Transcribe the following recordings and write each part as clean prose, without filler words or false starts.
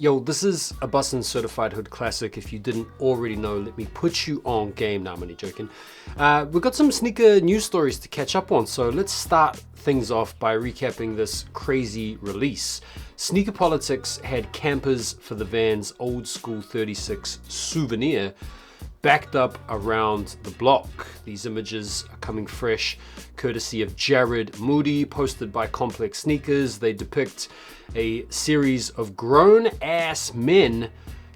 Yo, this is a Bussin' Certified Hood Classic. If you didn't already know, let me put you on game. Now, I'm only joking. We've got some sneaker news stories to catch up on, so let's start things off by recapping this crazy release. Sneaker Politics had campers for the Vans Old School 36 souvenir backed up around the block. These images are coming fresh courtesy of Jared Moody, posted by Complex Sneakers. They depict a series of grown-ass men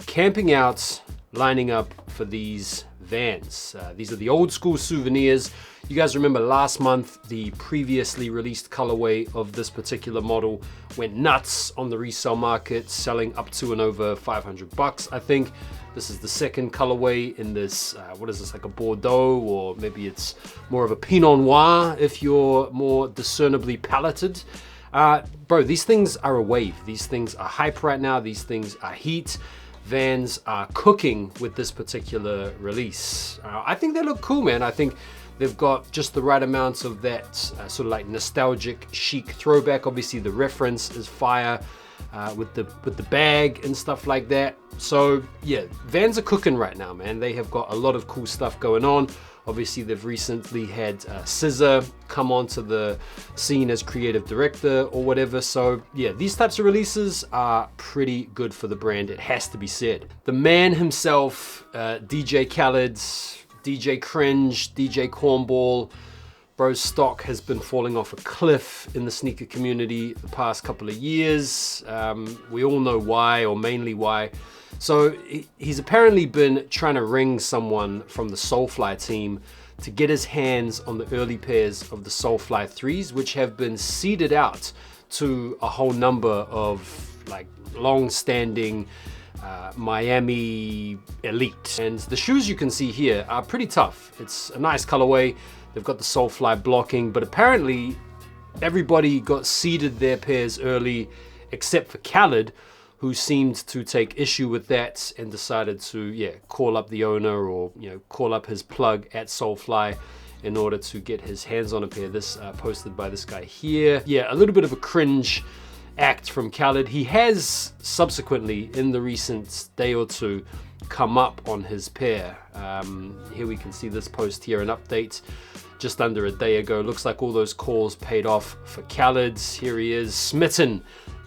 camping out, lining up for these Vans. These are the Old School souvenirs. You guys remember last month, the previously released colorway of this particular model went nuts on the resale market, selling up to and over 500 bucks, I think. This is the second colorway in this, what is this, like a Bordeaux, or maybe it's more of a Pinot Noir if you're more discernibly palated. Bro, these things are a wave. These things are hype right now. These things are heat. Vans are cooking with this particular release. I think they look cool, man. I think they've got just the right amount of that sort of like nostalgic chic throwback. Obviously the reference is fire with the bag and stuff like that. So yeah, Vans are cooking right now, man. They have got a lot of cool stuff going on. Obviously they've recently had SZA come onto the scene as creative director or whatever. So yeah, these types of releases are pretty good for the brand, it has to be said. The man himself, DJ Khaled, DJ Cringe, DJ Cornball, bro's stock has been falling off a cliff in the sneaker community the past couple of years. We all know why, or mainly why. So he's apparently been trying to ring someone from the Soulfly team to get his hands on the early pairs of the Soulfly 3s, which have been seeded out to a whole number of like long-standing Miami elite. And the shoes you can see here are pretty tough. It's a nice colorway. They've got the Soulfly blocking, but apparently everybody got seeded their pairs early except for Khaled, who seemed to take issue with that and decided to, call up the owner, or, call up his plug at Soulfly in order to get his hands on a pair. This posted by this guy here. Yeah, a little bit of a cringe act from Khaled. He has subsequently, in the recent day or two, come up on his pair. Here we can see this post here, an update just under a day ago. Looks like all those calls paid off for Khaled. Here he is, smitten,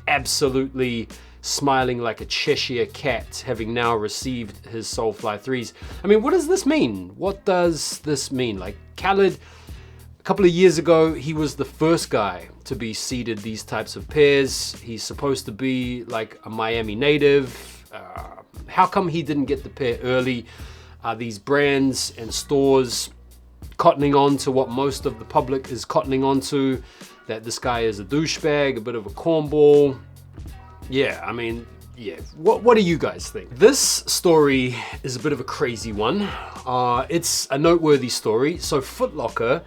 absolutely smiling like a Cheshire cat, having now received his Soulfly 3s. I mean, what does this mean? What does this mean? Like, Khaled, a couple of years ago, he was the first guy to be seeded these types of pairs. He's supposed to be like a Miami native. How come he didn't get the pair early? Are these brands and stores cottoning on to what most of the public is cottoning on to? That this guy is a douchebag, a bit of a cornball? Yeah, I mean, yeah. What do you guys think? This story is a bit of a crazy one. It's a noteworthy story. So Footlocker,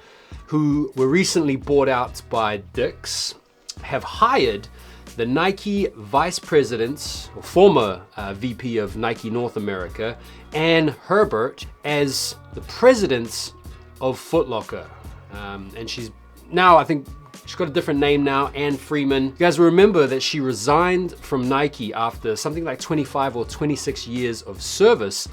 who were recently bought out by Dick's, have hired the Nike vice president, or former VP of Nike North America, Ann Herbert, as the president of Footlocker. And she's now, I think, she's got a different name now, Ann Freeman. You guys remember that she resigned from Nike after something like 25 or 26 years of service,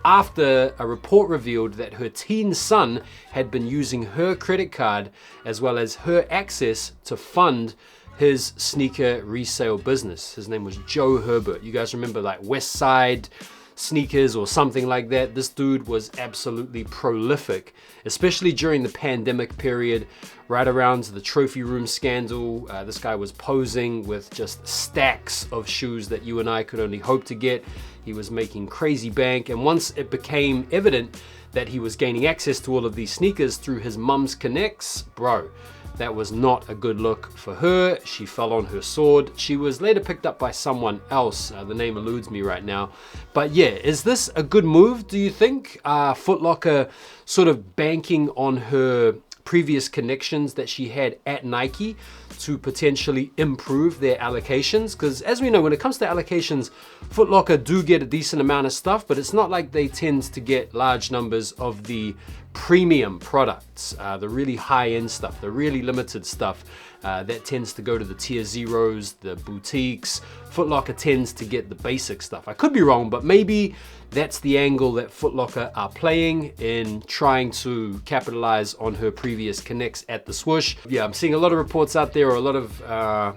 after a report revealed that her teen son had been using her credit card as well as her access to fund his sneaker resale business. His name was Joe Herbert. You guys remember like West Side Sneakers or something like that? This dude was absolutely prolific, especially during the pandemic period, right around the trophy room scandal. This guy was posing with just stacks of shoes that you and I could only hope to get. He was making crazy bank, and once it became evident that he was gaining access to all of these sneakers through his mum's connects, bro, that was not a good look for her. She fell on her sword. She was later picked up by someone else. The name eludes me right now. But yeah, is this a good move, do you think? Footlocker sort of banking on her previous connections that she had at Nike to potentially improve their allocations? Because as we know, when it comes to allocations, Footlocker do get a decent amount of stuff, but it's not like they tend to get large numbers of the premium products, the really high-end stuff, the really limited stuff. That tends to go to the tier zeros, the boutiques. Footlocker tends to get the basic stuff. I could be wrong, but maybe that's the angle that Footlocker are playing in trying to capitalize on her previous connects at the swoosh. Yeah, I'm seeing a lot of reports out there, or a lot of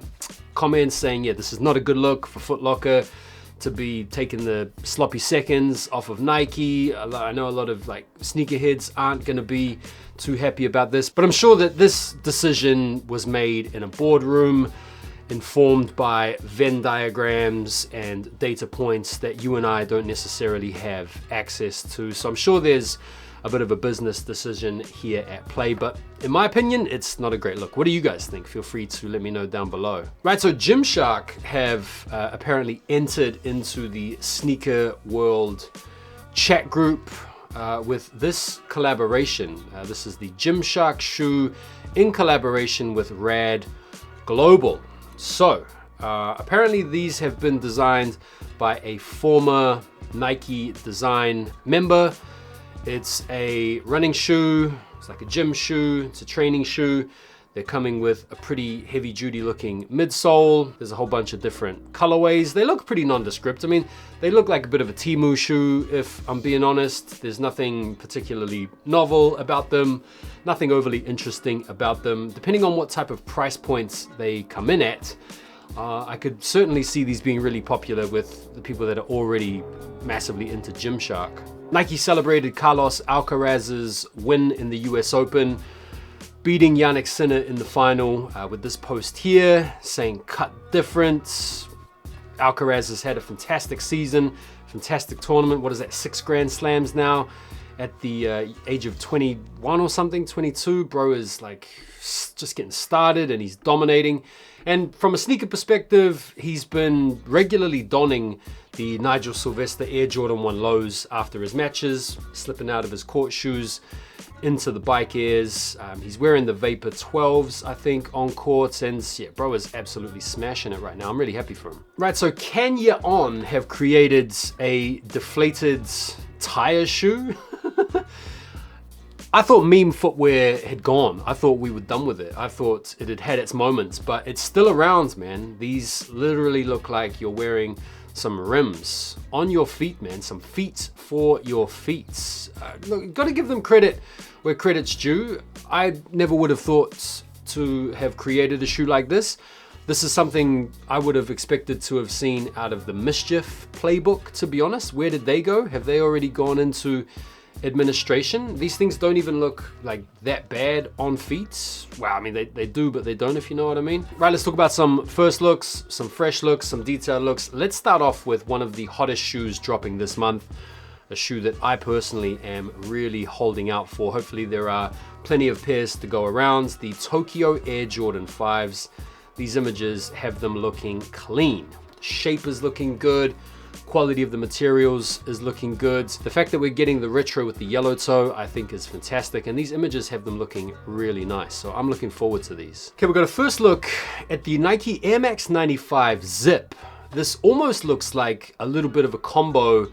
comments saying, yeah, this is not a good look for Footlocker to be taking the sloppy seconds off of Nike. I know a lot of like sneakerheads aren't gonna be too happy about this, but I'm sure that this decision was made in a boardroom, informed by Venn diagrams and data points that you and I don't necessarily have access to. So I'm sure there's a bit of a business decision here at play, but in my opinion, it's not a great look. What do you guys think? Feel free to let me know down below. Right, so Gymshark have apparently entered into the sneaker world chat group with this collaboration. This is the Gymshark shoe in collaboration with Rad Global. So apparently these have been designed by a former Nike design member. It's a running shoe, it's like a gym shoe, it's a training shoe. They're coming with a pretty heavy duty looking midsole. There's a whole bunch of different colorways. They look pretty nondescript. I mean, they look like a bit of a Temu shoe, if I'm being honest. There's nothing particularly novel about them, nothing overly interesting about them. Depending on what type of price points they come in at, I could certainly see these being really popular with the people that are already massively into Gymshark. Nike celebrated Carlos Alcaraz's win in the US Open, beating Jannik Sinner in the final with this post here saying cut different. Alcaraz has had a fantastic season, fantastic tournament. What is that, 6 Grand Slams now at the age of 21 or something, 22. Bro is like just getting started and he's dominating. And from a sneaker perspective, he's been regularly donning the Nigel Sylvester Air Jordan 1 lows after his matches, slipping out of his court shoes into the bike airs. He's wearing the Vapor 12s, I think, on court, and yeah, bro is absolutely smashing it right now. I'm really happy for him. Right, so Kanye On have created a deflated tire shoe. I thought meme footwear had gone. I thought we were done with it. I thought it had had its moments, but it's still around, man. These literally look like you're wearing some rims on your feet, man. Some feet for your feet. Look, gotta give them credit where credit's due. I never would have thought to have created a shoe like this. This is something I would have expected to have seen out of the Mischief playbook, to be honest. Where did they go? Have they already gone into administration? These things don't even look like that bad on feet. Wow, I mean, they do, but they don't, if you know what I mean. Right, let's talk about some first looks, some fresh looks, some detailed looks. Let's start off with one of the hottest shoes dropping this month, a shoe that I personally am really holding out for. Hopefully there are plenty of pairs to go around. The Tokyo Air Jordan 5s. These images have them looking clean. Shape is looking good. Quality of the materials is looking good. The fact that we're getting the retro with the yellow toe, I think is fantastic. And these images have them looking really nice. So I'm looking forward to these. Okay, we've got a first look at the Nike Air Max 95 Zip. This almost looks like a little bit of a combo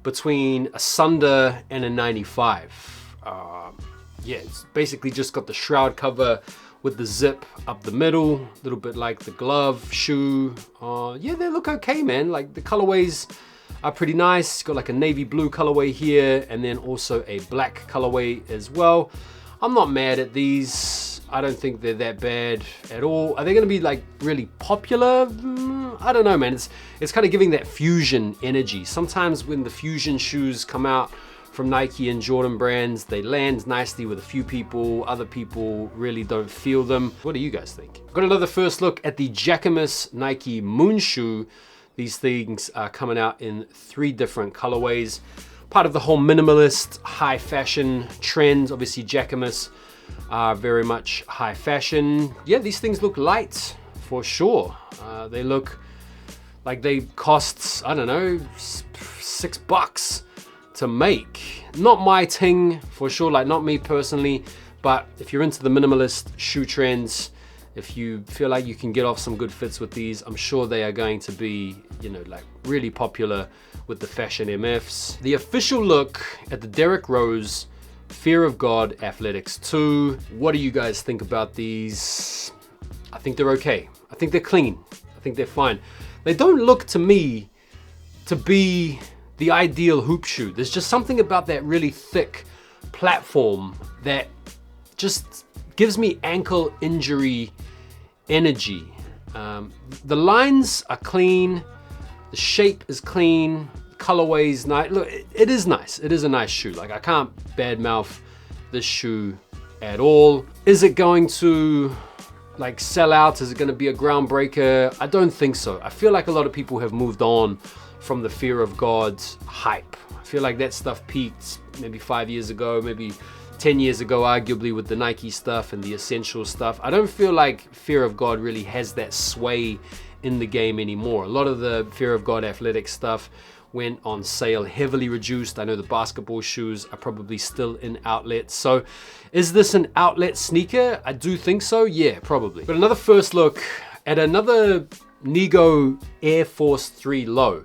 between a Sunder and a 95. Yeah, it's basically just got the shroud cover with the zip up the middle, a little bit like the glove, shoe. Yeah, they look okay, man. Like the colorways are pretty nice. Got like a navy blue colorway here, and then also a black colorway as well. I'm not mad at these. I don't think they're that bad at all. Are they gonna be like really popular? I don't know, man. It's kind of giving that fusion energy. Sometimes when the fusion shoes come out from Nike and Jordan brands, they land nicely with a few people. Other people really don't feel them. What do you guys think? Got another first look at the Jacquemus Nike Moon shoe. These things are coming out in 3 different colorways. Part of the whole minimalist high fashion trend. Obviously Jacquemus are very much high fashion. Yeah, these things look light for sure. They look like they cost, I don't know, $6 to make. Not my thing for sure, like not me personally, but if you're into the minimalist shoe trends, if you feel like you can get off some good fits with these, I'm sure they are going to be, you know, like really popular with the fashion MFs. The official look at the Derrick Rose Fear of God Athletics 2. What do you guys think about these? I think they're okay. I think they're clean. I think they're fine. They don't look to me to be the ideal hoop shoe. There's just something about that really thick platform that just gives me ankle injury energy. The lines are clean, the shape is clean, colorway's nice. Look, it is nice. It is a nice shoe. Like, I can't badmouth this shoe at all. Is it going to like sell out? Is it going to be a groundbreaker? I don't think so. I feel like a lot of people have moved on from the Fear of God hype. I feel like that stuff peaked maybe 5 years ago, maybe 10 years ago, arguably, with the Nike stuff and the Essential stuff. I don't feel like Fear of God really has that sway in the game anymore. A lot of the Fear of God athletic stuff went on sale, heavily reduced. I know the basketball shoes are probably still in outlets. So is this an outlet sneaker? I do think so, yeah, probably. But another first look at another Nigo Air Force 3 Low.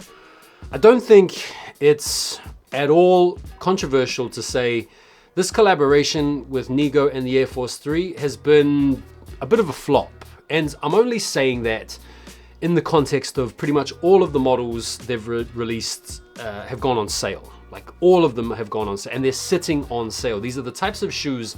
I don't think it's at all controversial to say this collaboration with Nigo and the Air Force 3 has been a bit of a flop. And I'm only saying that in the context of pretty much all of the models they've released have gone on sale. Like, all of them have gone on sale, and they're sitting on sale. These are the types of shoes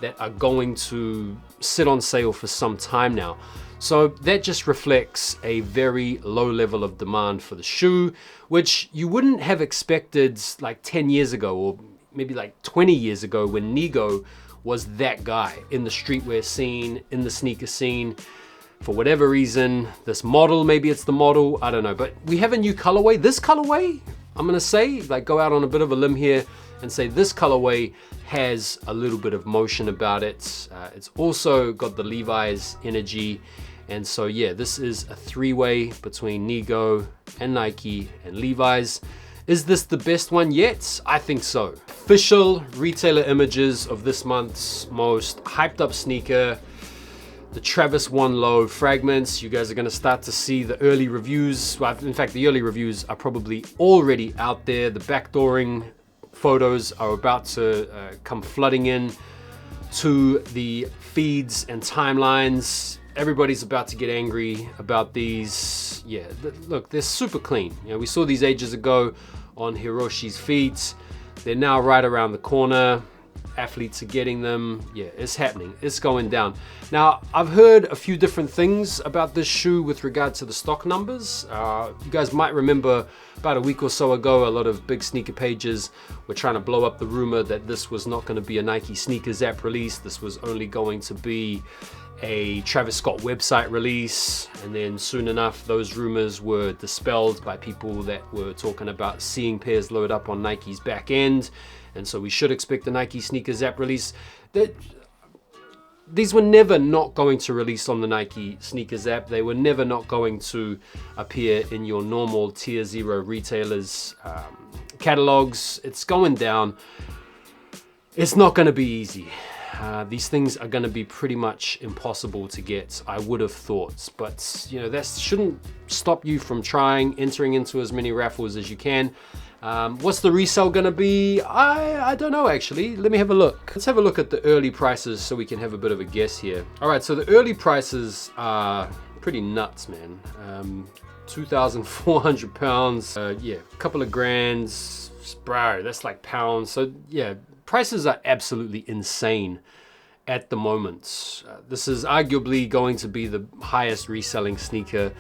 that are going to sit on sale for some time now. So that just reflects a very low level of demand for the shoe, which you wouldn't have expected like 10 years ago, or maybe like 20 years ago, when Nigo was that guy in the streetwear scene, in the sneaker scene. For whatever reason, this model, maybe it's the model, I don't know, but we have a new colorway. This colorway, I'm gonna say, like, go out on a bit of a limb here and say this colorway has a little bit of motion about it. It's also got the Levi's energy. And so, yeah, this is a three-way between Nigo and Nike and Levi's. Is this the best one yet? I think so. Official retailer images of this month's most hyped up sneaker, the Travis 1 Low fragments. You guys are gonna start to see the early reviews. Well, in fact, the early reviews are probably already out there. The backdooring photos are about to come flooding in to the feeds and timelines. Everybody's about to get angry about these. Yeah, look, they're super clean. You know, we saw these ages ago on Hiroshi's feet. They're now right around the corner. Athletes are getting them. Yeah, it's happening. It's going down. Now, I've heard a few different things about this shoe with regard to the stock numbers. You guys might remember about a week or so ago, a lot of big sneaker pages were trying to blow up the rumor that this was not going to be a Nike Sneakers app release. This was only going to be a Travis Scott website release. And then soon enough, those rumors were dispelled by people that were talking about seeing pairs load up on Nike's back end. And so we should expect the Nike Sneakers app release. These were never not going to release on the Nike Sneakers app. They were never not going to appear in your normal tier 0 retailers catalogs. It's going down. It's not going to be easy. These things are going to be pretty much impossible to get, I would have thought. But, you know, that shouldn't stop you from entering into as many raffles as you can. What's the resale gonna be? I don't know, actually. Let me have a look. Let's have a look at the early prices so we can have a bit of a guess here. All right, so the early prices are pretty nuts, man. 2,400 pounds. Yeah, a couple of grands. Bro, that's like pounds. So yeah, prices are absolutely insane at the moment. This is arguably going to be the highest reselling sneaker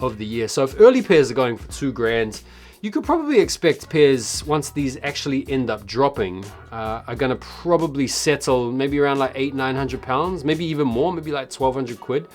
of the year. So if early pairs are going for 2 grand, you could probably expect pairs, once these actually end up dropping, are gonna probably settle maybe around like 800-900 pounds, maybe even more, maybe like 1,200 quid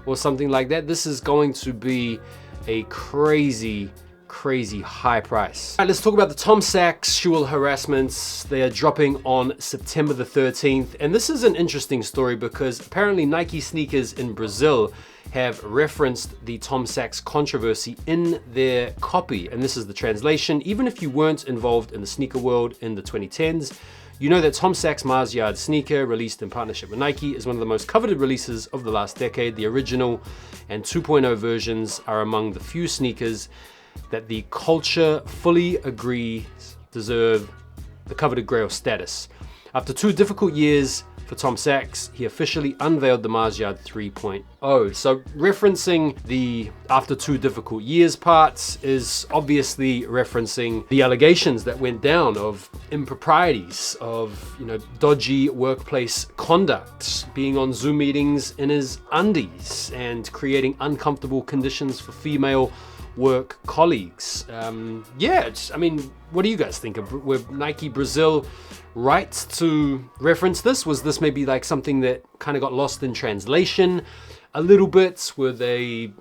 or something like that. This is going to be a crazy high price. All right, let's talk about the Tom Sachs sexual harassments. They are dropping on September the 13th. And this is an interesting story because apparently Nike sneakers in Brazil have referenced the Tom Sachs controversy in their copy. And this is the translation. Even if you weren't involved in the sneaker world in the 2010s, you know that Tom Sachs Mars Yard sneaker, released in partnership with Nike, is one of the most coveted releases of the last decade. The original and 2.0 versions are among the few sneakers that the culture fully agrees deserve the coveted grail status. After 2 difficult years, for Tom Sachs, he officially unveiled the Mars Yard 3.0. So referencing the after 2 difficult years parts is obviously referencing the allegations that went down of improprieties, of dodgy workplace conduct, being on Zoom meetings in his undies and creating uncomfortable conditions for female work colleagues. I mean, what do you guys think? Were Nike Brazil right to reference this? Was this maybe like something that kind of got lost in translation a little bit? Were they,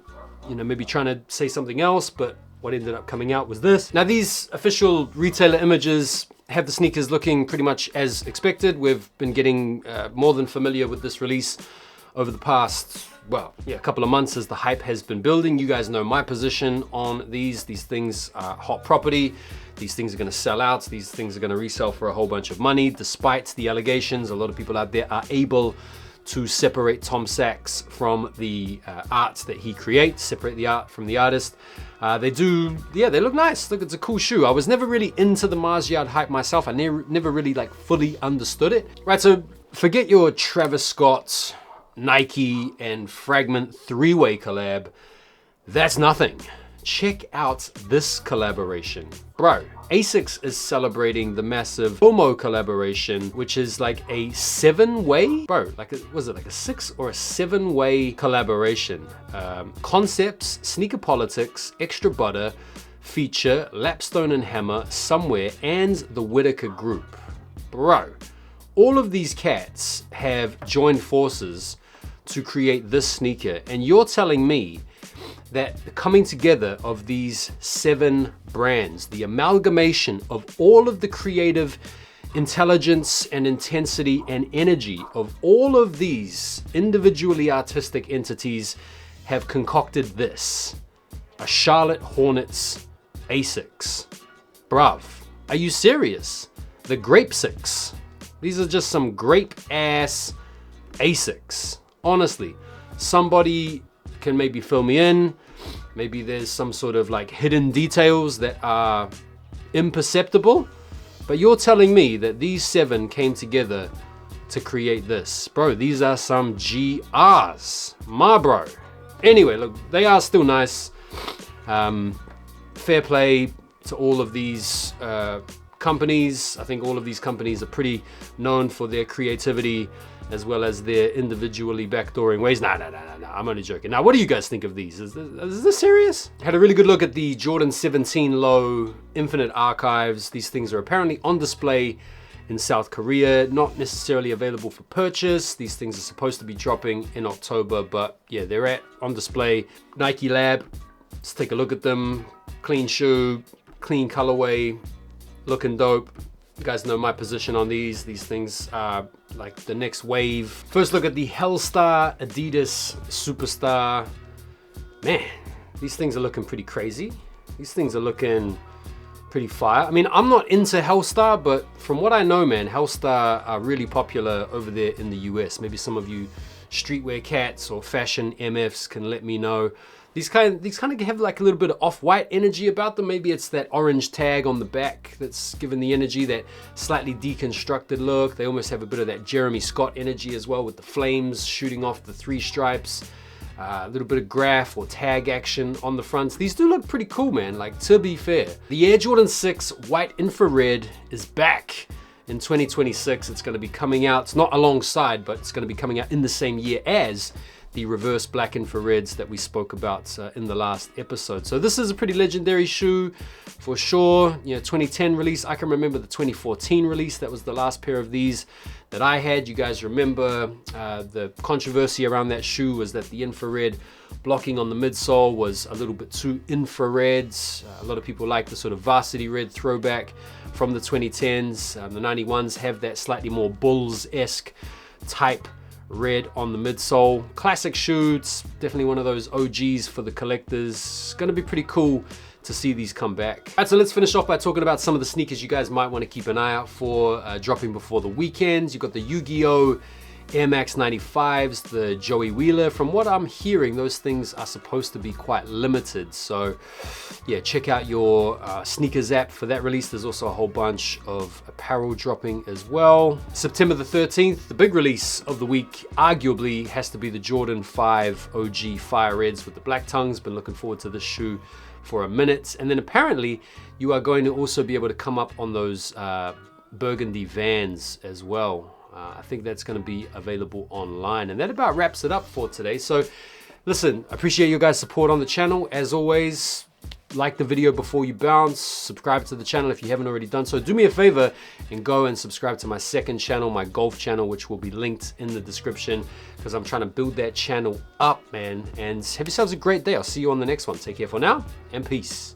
maybe trying to say something else, but what ended up coming out was this? Now, these official retailer images have the sneakers looking pretty much as expected. We've been getting more than familiar with this release over the past, a couple of months as the hype has been building. You guys know my position on these. These things are hot property. These things are gonna sell out. These things are gonna resell for a whole bunch of money. Despite the allegations, a lot of people out there are able to separate Tom Sachs from the art that he creates, separate the art from the artist. They look nice. Look, it's a cool shoe. I was never really into the Mars Yard hype myself. I never really fully understood it. Right, so forget your Travis Scott, Nike and Fragment 3-way collab. That's nothing. Check out this collaboration. Bro, ASICS is celebrating the massive FOMO collaboration, which is like a 7-way? Bro, was it like a 6 or a 7-way collaboration? Concepts, Sneaker Politics, Extra Butter, Feature, Lapstone and Hammer, Somewhere, and the Whitaker Group. Bro, all of these cats have joined forces to create this sneaker, and you're telling me that the coming together of these 7 brands, the amalgamation of all of the creative intelligence and intensity and energy of all of these individually artistic entities have concocted this, a Charlotte Hornets ASICS. Bruv, are you serious? The Grapesics. These are just some grape ass ASICS. Honestly, somebody can maybe fill me in. Maybe there's some sort of hidden details that are imperceptible, but you're telling me that these 7 came together to create this. Bro, these are some GRs, my bro. Anyway, look, they are still nice. Fair play to all of these companies. I think all of these companies are pretty known for their creativity as well as their individually backdooring ways. Nah, I'm only joking. Now, what do you guys think of these? Is this serious? I had a really good look at the Jordan 17 Low Infinite Archives. These things are apparently on display in South Korea, not necessarily available for purchase. These things are supposed to be dropping in October, but yeah, they're on display. Nike Lab, let's take a look at them. Clean shoe, clean colorway, looking dope. You guys know my position on these. These things are like the next wave. First look at the Hellstar Adidas Superstar. Man, these things are looking pretty crazy. These things are looking pretty fire. I mean, I'm not into Hellstar, but from what I know, man, Hellstar are really popular over there in the US. Maybe some of you streetwear cats or fashion MFs can let me know. These kind of have like a little bit of off-white energy about them. Maybe it's that orange tag on the back that's giving the energy, that slightly deconstructed look. They almost have a bit of that Jeremy Scott energy as well, with the flames shooting off the 3 stripes. A little bit of graph or tag action on the fronts. These do look pretty cool, man, like, to be fair. The Air Jordan 6 White Infrared is back in 2026. It's gonna be coming out, it's not alongside, but it's gonna be coming out in the same year as the reverse black infrareds that we spoke about in the last episode. So this is a pretty legendary shoe for sure. You know, 2010 release. I can remember the 2014 release. That was the last pair of these that I had. You guys remember the controversy around that shoe was that the infrared blocking on the midsole was a little bit too infrared. A lot of people like the sort of varsity red throwback from the 2010s. The 91s have that slightly more Bulls-esque type red on the midsole. Classic shoe. It's definitely one of those OGs for the collectors. It's gonna be pretty cool to see these come back. All right, so let's finish off by talking about some of the sneakers you guys might want to keep an eye out for dropping before the weekend. You've got the Yu-Gi-Oh! Air Max 95s, the Joey Wheeler. From what I'm hearing, those things are supposed to be quite limited. So yeah, check out your sneakers app for that release. There's also a whole bunch of apparel dropping as well. September the 13th, the big release of the week arguably has to be the Jordan 5 OG Fire Reds with the black tongues. Been looking forward to this shoe for a minute. And then apparently you are going to also be able to come up on those burgundy Vans as well. I think that's going to be available online. And that about wraps it up for today. So listen, I appreciate your guys' support on the channel. As always, like the video before you bounce, subscribe to the channel if you haven't already done so. Do me a favor and go and subscribe to my second channel, my golf channel, which will be linked in the description, because I'm trying to build that channel up, man. And have yourselves a great day. I'll see you on the next one. Take care for now, and peace.